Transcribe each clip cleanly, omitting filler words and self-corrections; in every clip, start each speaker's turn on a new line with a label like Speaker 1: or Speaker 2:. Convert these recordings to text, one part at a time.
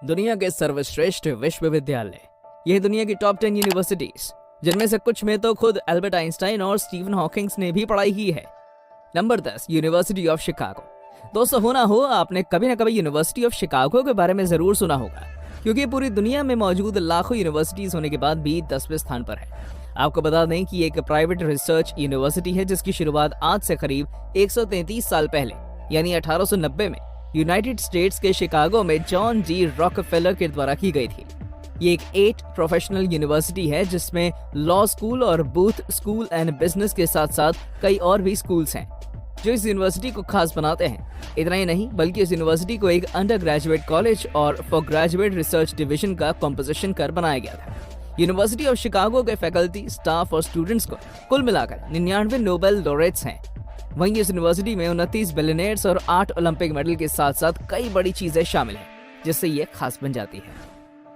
Speaker 1: दुनिया के सर्वश्रेष्ठ विश्वविद्यालय। यह दुनिया की टॉप 10 यूनिवर्सिटीज, जिनमें से कुछ में तो खुद एल्बर्ट आइंस्टाइन और स्टीफन हॉकिंग्स ने भी पढ़ाई की है। Number 10, university of Chicago. दोस्तों, हो ना हो, आपने कभी ना कभी यूनिवर्सिटी ऑफ शिकागो के बारे में जरूर सुना होगा, क्योंकि पूरी दुनिया में मौजूद लाखों यूनिवर्सिटीज होने के बाद भी 10वें स्थान पर है। आपको बता दें कि एक प्राइवेट रिसर्च यूनिवर्सिटी है जिसकी शुरुआत आज से करीब 133 साल पहले यानी 1890 में यूनाइटेड स्टेट्स के शिकागो में जॉन डी रॉकफेलर के द्वारा की गई थी। ये एक 8 प्रोफेशनल यूनिवर्सिटी है जिसमें लॉ स्कूल और बूथ स्कूल एंड बिजनेस के साथ साथ कई और भी स्कूल्स हैं जो इस यूनिवर्सिटी को खास बनाते हैं। इतना ही नहीं, बल्कि इस यूनिवर्सिटी को एक अंडर ग्रेजुएट कॉलेज और फॉर ग्रेजुएट रिसर्च डिवीजन का कॉम्पोजिशन कर बनाया गया था। यूनिवर्सिटी ऑफ शिकागो के फैकल्टी, स्टाफ और स्टूडेंट्स को कुल मिलाकर 99 नोबेल लॉरेट्स हैं। वहीं इस यूनिवर्सिटी में 29 बिलियनियर्स और 8 ओलंपिक मेडल के साथ साथ कई बड़ी चीजें शामिल हैं, जिससे ये खास बन जाती है।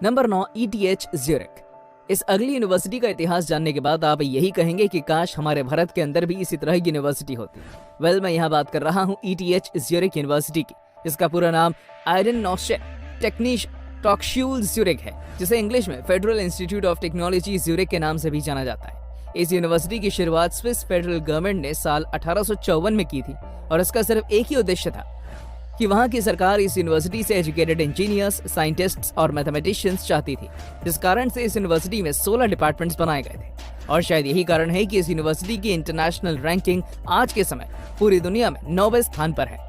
Speaker 1: Number 9, ETH Zurich. इस अगली यूनिवर्सिटी का इतिहास जानने के बाद आप यही कहेंगे कि काश हमारे भारत के अंदर भी इसी तरह की यूनिवर्सिटी होती। मैं यहाँ बात कर रहा हूँ ETH ज्यूरिख यूनिवर्सिटी की, जिसका पूरा नाम आइडेनोस्चे टेक्निश टॉक्शूल ज्यूरिख है, जिसे इंग्लिश में federal institute of technology Zurich के नाम से भी जाना जाता है। इस यूनिवर्सिटी की शुरुआत स्विस फेडरल गवर्नमेंट ने साल 1854 में की थी और इसका सिर्फ एक ही उद्देश्य था कि वहां की सरकार इस यूनिवर्सिटी से एजुकेटेड इंजीनियर्स, साइंटिस्ट्स और मैथमेटिशियंस चाहती थी, जिस कारण से इस यूनिवर्सिटी में 16 डिपार्टमेंट्स बनाए गए थे। और शायद यही कारण है कि इस यूनिवर्सिटी की इंटरनेशनल रैंकिंग आज के समय पूरी दुनिया में 9वें स्थान पर है।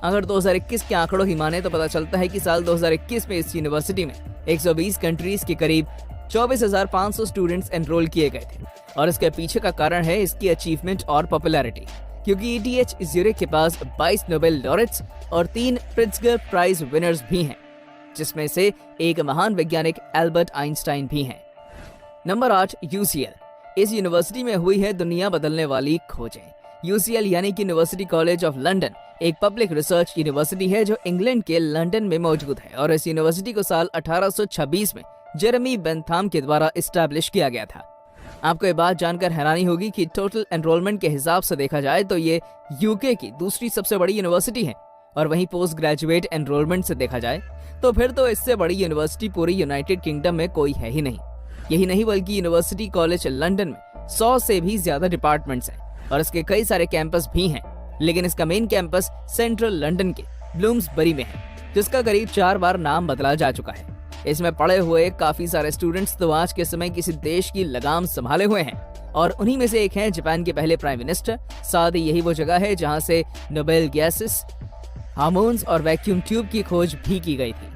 Speaker 1: अगर 2021 के आंकड़ों की माने तो पता चलता है कि साल 2021 में इस यूनिवर्सिटी में 120 कंट्रीज के करीब 24,500 स्टूडेंट्स एनरोल किए गए थे। और इसके पीछे का कारण है इसकी अचीवमेंट और पॉपुलैरिटी, क्योंकि ETH ज्यूरिख के पास 22 नोबेल लॉरेट्स और 3 प्रिट्जगर प्राइज विनर्स भी हैं, जिसमें से एक महान वैज्ञानिक एल्बर्ट आइंस्टाइन भी हैं। Number 8, UCL। इस यूनिवर्सिटी में हुई है दुनिया बदलने वाली खोजें। UCL यानी कि यूनिवर्सिटी कॉलेज ऑफ लंदन एक पब्लिक रिसर्च यूनिवर्सिटी है जो इंग्लैंड के लंदन में मौजूद है, और इस यूनिवर्सिटी को साल 1826 में जेरेमी बेंथाम के द्वारा इस्टेब्लिश किया गया था। आपको ये बात जानकर हैरानी होगी कि टोटल एनरोलमेंट के हिसाब से देखा जाए तो ये यूके की दूसरी सबसे बड़ी यूनिवर्सिटी है, और वहीं पोस्ट ग्रेजुएट एनरोलमेंट से देखा जाए तो फिर तो इससे बड़ी यूनिवर्सिटी पूरी यूनाइटेड किंगडम में कोई है ही नहीं। यही नहीं, बल्कि यूनिवर्सिटी कॉलेज लंदन में 100 से भी ज्यादा डिपार्टमेंट्स हैं और इसके कई सारे कैंपस भी हैं, लेकिन इसका मेन कैंपस सेंट्रल लंदन के ब्लूम्सबरी में है, जिसका करीब 4 बार नाम बदला जा चुका है। इसमें पढ़े हुए काफी सारे स्टूडेंट्स तो आज के समय किसी देश की लगाम संभाले हुए हैं, और उन्हीं में से एक हैं जापान के पहले प्राइम मिनिस्टर। साथ ही यही वो जगह है जहां से नोबेल गैसेस, हार्मोन्स और वैक्यूम ट्यूब की खोज भी की गई थी।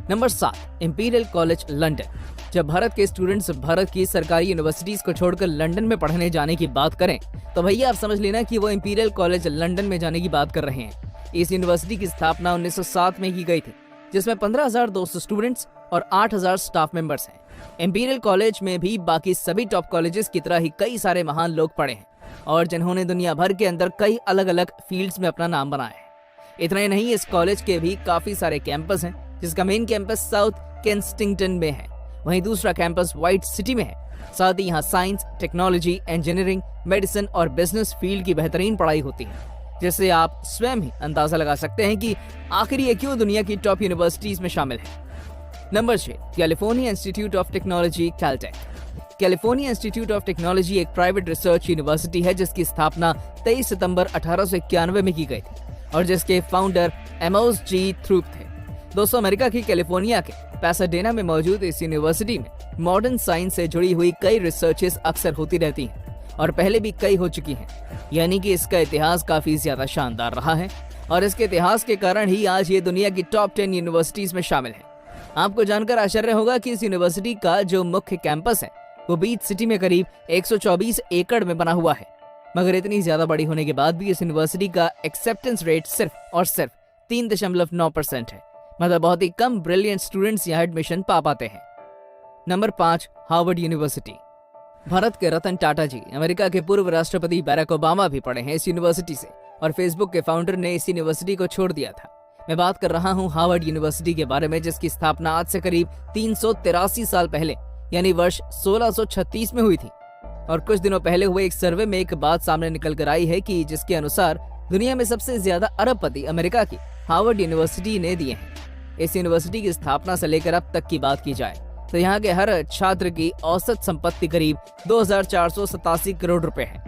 Speaker 1: Number 7, imperial college London. जब भारत के स्टूडेंट्स भारत की सरकारी यूनिवर्सिटीज को छोड़कर लंदन में पढ़ने जाने की बात करें तो भैया आप समझ लेना कि वो इंपीरियल कॉलेज लंदन में जाने की बात कर रहे हैं। इस यूनिवर्सिटी की स्थापना 1907 में की गई थी, जिसमें 15,200 स्टूडेंट्स और 8,000 स्टाफ मेंबर्स हैं। इंपीरियल कॉलेज में भी बाकी सभी टॉप कॉलेजेस की तरह ही कई सारे महान लोग पढ़े हैं और जिन्होंने दुनिया भर के अंदर कई अलग अलग फील्ड्स में अपना नाम बनाया है। इतना ही नहीं, इस कॉलेज के भी काफी सारे कैंपस हैं, जिसका मेन कैंपस साउथ केंस्टिंगटन में है, वहीं दूसरा कैंपस व्हाइट सिटी में है। साथ ही यहाँ साइंस, टेक्नोलॉजी, इंजीनियरिंग, मेडिसिन और बिजनेस फील्ड की बेहतरीन पढ़ाई होती है, जिससे आप स्वयं ही अंदाजा लगा सकते हैं कि आखिर ये क्यों दुनिया की टॉप यूनिवर्सिटीज में शामिल है। Number 6, California institute of technology Caltech. California institute of technology एक प्राइवेट रिसर्च यूनिवर्सिटी है जिसकी स्थापना 23 सितंबर 1891 में की गई थी और जिसके फाउंडर एमोस जी थ्रूप थे। दोस्तों, अमेरिका की कैलिफोर्निया के पैसाडेना में मौजूद इस यूनिवर्सिटी में मॉडर्न साइंस से जुड़ी हुई कई रिसर्चेस अक्सर होती रहती हैं और पहले भी कई हो चुकी हैं, यानी कि इसका इतिहास काफी ज्यादा शानदार रहा है और इसके इतिहास के कारण ही आज ये दुनिया की टॉप 10 यूनिवर्सिटीज में शामिल है। आपको जानकर आश्चर्य होगा कि इस यूनिवर्सिटी का जो मुख्य कैंपस है वो बीच सिटी में करीब 124 एकड़ में बना हुआ है, मगर इतनी ज्यादा बड़ी होने के बाद भी इस यूनिवर्सिटी का एक्सेप्टेंस रेट सिर्फ और सिर्फ 3.9% है। मतलब बहुत ही कम ब्रिलियंट स्टूडेंट्स यहाँ एडमिशन पा पाते हैं। Number 5, Harvard university. भारत के रतन टाटा जी, अमेरिका के पूर्व राष्ट्रपति बैराक ओबामा भी पढ़े हैं इस यूनिवर्सिटी से और फेसबुक के फाउंडर ने इस यूनिवर्सिटी को छोड़ दिया था। मैं बात कर रहा हूँ हार्वर्ड यूनिवर्सिटी के बारे में, जिसकी स्थापना आज से करीब 383 साल पहले यानी वर्ष 1636 में हुई थी। और कुछ दिनों पहले हुए एक सर्वे में एक बात सामने निकल कर आई है कि जिसके अनुसार दुनिया में सबसे ज्यादा अरबपति अमेरिका की हार्वर्ड यूनिवर्सिटी ने दिए हैं। इस यूनिवर्सिटी की स्थापना से लेकर अब तक की बात की जाए तो यहाँ के हर छात्र की औसत संपत्ति करीब 2487 करोड़ रुपए है।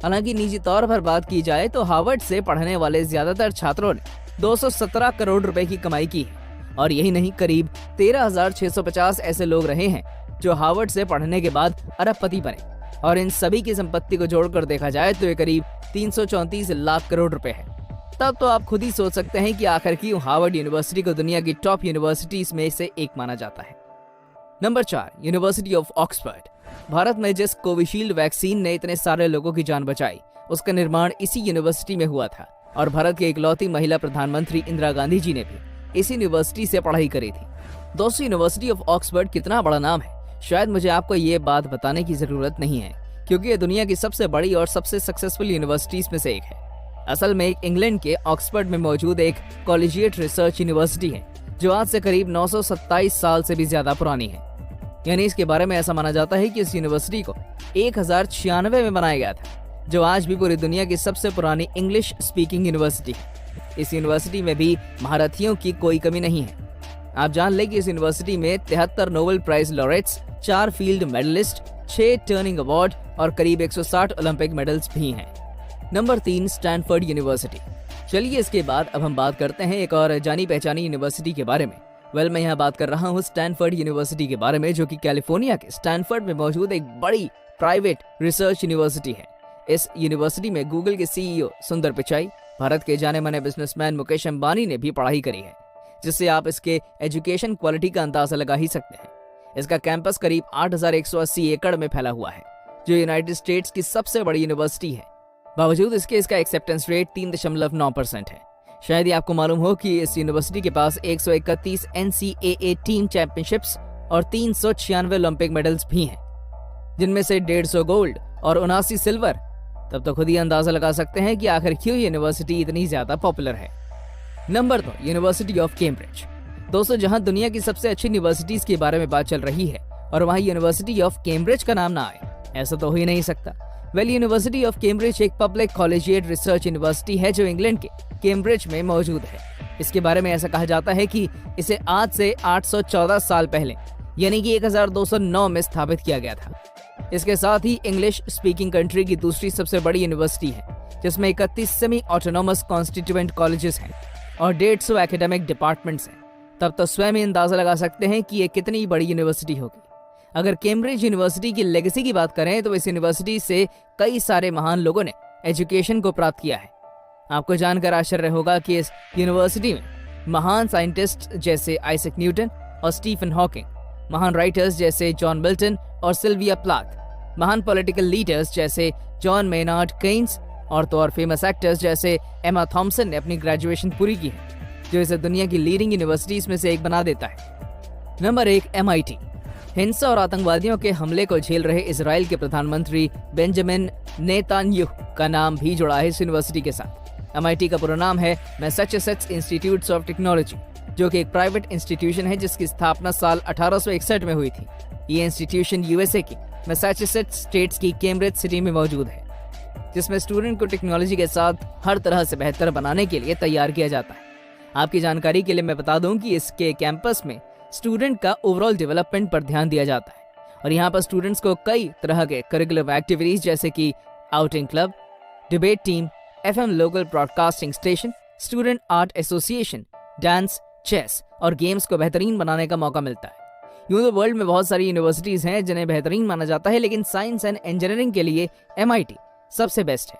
Speaker 1: हालांकि निजी तौर पर बात की जाए तो हार्वर्ड से पढ़ने वाले ज्यादातर छात्रों ने 217 करोड़ रुपए की कमाई की है। और यही नहीं, करीब 13,650 ऐसे लोग रहे हैं जो हार्वर्ड से पढ़ने के बाद अरबपति बने और इन सभी की संपत्ति को जोड़कर देखा जाए तो ये करीब 334 लाख करोड़ रुपए है। तब तो आप खुद ही सोच सकते हैं कि आखिर क्यों हार्वर्ड यूनिवर्सिटी को दुनिया की टॉप यूनिवर्सिटीज में से एक माना जाता है। Number 4, university of Oxford. Bharat में जिस कोविशील्ड वैक्सीन ने इतने सारे लोगों की जान बचाई, उसका निर्माण इसी यूनिवर्सिटी में हुआ था और भारत की इकलौती महिला प्रधानमंत्री इंदिरा गांधी जी ने भी इसी यूनिवर्सिटी से पढ़ाई करी थी। दोस्तों, यूनिवर्सिटी ऑफ ऑक्सफोर्ड कितना बड़ा नाम है, शायद मुझे आपको ये बात बताने की जरूरत नहीं है, क्योंकि ये दुनिया की सबसे बड़ी और सबसे सक्सेसफुल यूनिवर्सिटीज में से एक है। असल में एक इंग्लैंड के ऑक्सफोर्ड में मौजूद एक कॉलेजिएट रिसर्च यूनिवर्सिटी है जो आज से करीब 927 साल से भी ज्यादा पुरानी है। यानी इसके बारे में ऐसा माना जाता है कि इस यूनिवर्सिटी को 1096 में बनाया गया था, जो आज भी पूरी दुनिया की सबसे पुरानी इंग्लिश स्पीकिंग यूनिवर्सिटी है। इस यूनिवर्सिटी में भी महारथियों की कोई कमी नहीं है। आप जान लें कि इस यूनिवर्सिटी में 73 Nobel prize laureates, 4 field medalist, 6 Turing award और करीब 160 ओलंपिक मेडल्स भी हैं। Number 3, Stanford university. चलिए इसके बाद अब हम बात करते हैं एक और जानी पहचानी यूनिवर्सिटी के बारे में। मैं यहाँ बात कर रहा हूँ स्टैनफोर्ड यूनिवर्सिटी के बारे में, जो कि कैलिफोर्निया के स्टैनफोर्ड में मौजूद एक बड़ी प्राइवेट रिसर्च यूनिवर्सिटी है। इस यूनिवर्सिटी में गूगल के सीईओ सुंदर पिचाई, भारत के जाने माने बिजनेसमैन मुकेश अंबानी ने भी पढ़ाई करी है, जिससे आप इसके एजुकेशन क्वालिटी का अंदाजा लगा ही सकते हैं। इसका कैंपस करीब 8,180 एकड़ में फैला हुआ है, जो यूनाइटेड स्टेट्स की सबसे बड़ी यूनिवर्सिटी है। बावजूद इसका एक्सेप्टेंस रेट 3.9% है। शायद ही आपको मालूम हो कि इस यूनिवर्सिटी के पास 131 NCAA टीम चैंपियनशिप्स और 396 ओलंपिक मेडल्स भी हैं, जिनमें से 150 गोल्ड और 79 सिल्वर। तब तो खुद ही अंदाजा लगा सकते हैं कि आखिर क्यों यूनिवर्सिटी इतनी ज्यादा पॉपुलर है। Number 2, university of Cambridge. दोस्तों, जहां दुनिया की सबसे अच्छी यूनिवर्सिटीज के बारे में बात चल रही है और वहां यूनिवर्सिटी ऑफ कैम्ब्रिज का नाम ना आए, ऐसा तो हो ही नहीं सकता। यूनिवर्सिटी ऑफ कैम्ब्रिज एक पब्लिक कॉलेजिएट रिसर्च यूनिवर्सिटी है जो इंग्लैंड के कैम्ब्रिज में मौजूद है। इसके बारे में ऐसा कहा जाता है कि इसे आज से 814 साल पहले यानी कि 1209 में स्थापित किया गया था। इसके साथ ही इंग्लिश स्पीकिंग कंट्री की दूसरी सबसे बड़ी यूनिवर्सिटी है, जिसमें 31 सेमी ऑटोनोमस कॉन्स्टिट्यूएंट कॉलेजेस हैं और 150 एकेडमिक डिपार्टमेंट्स हैं। तब तो स्वयं ही अंदाजा लगा सकते हैं कि ये कितनी बड़ी यूनिवर्सिटी होगी। अगर कैम्ब्रिज यूनिवर्सिटी की लेगेसी की बात करें तो इस यूनिवर्सिटी से कई सारे महान लोगों ने एजुकेशन को प्राप्त किया है। आपको जानकर आश्चर्य होगा कि इस यूनिवर्सिटी में महान साइंटिस्ट जैसे आइजैक न्यूटन और स्टीफन हॉकिंग, महान राइटर्स जैसे जॉन मिल्टन और सिल्विया प्लाथ, महान पॉलिटिकल लीडर्स जैसे जॉन मेनार्ड केन्स और तो और फेमस एक्टर्स जैसे एमा थॉम्सन ने अपनी ग्रेजुएशन पूरी की है, जो इसे दुनिया की लीडिंग यूनिवर्सिटीज में से एक बना देता है। Number 1, MIT। हिंसा और आतंकवादियों के हमले को झेल रहे इजराइल के प्रधानमंत्री बेंजामिन नेतान्याहू का नाम भी जुड़ा है इस यूनिवर्सिटी के साथ। MIT का पूरा नाम है मैसाचुसेट्स इंस्टीट्यूट ऑफ टेक्नोलॉजी, जो कि एक प्राइवेट इंस्टीट्यूशन है जिसकी स्थापना साल 1861 में हुई थी। ये इंस्टीट्यूशन USA की मैसाचुसेट्स स्टेट्स की कैम्ब्रिज सिटी में मौजूद है, जिसमें स्टूडेंट को टेक्नोलॉजी के साथ हर तरह से बेहतर बनाने के लिए तैयार किया जाता है। आपकी जानकारी के लिए मैं बता दूं कि इसके कैंपस में स्टूडेंट का ओवरऑल डेवलपमेंट पर ध्यान दिया जाता है और यहाँ पर स्टूडेंट्स को कई तरह के करिकुलर एक्टिविटीज जैसे कि outing club, debate team, FM local broadcasting station, student art association, dance, chess और गेम्स को बेहतरीन बनाने का मौका मिलता है। यूं तो वर्ल्ड में बहुत सारी यूनिवर्सिटीज हैं जिन्हें बेहतरीन माना जाता है, लेकिन साइंस एंड इंजीनियरिंग के लिए MIT सबसे बेस्ट है।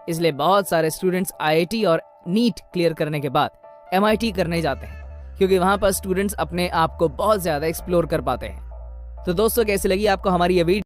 Speaker 1: इसलिए बहुत सारे स्टूडेंट्स IIT और नीट क्लियर करने के बाद MIT करने जाते हैं, क्योंकि वहां पर स्टूडेंट्स अपने आप को बहुत ज्यादा एक्सप्लोर कर पाते हैं। तो दोस्तों, कैसी लगी आपको हमारी ये वीडियो?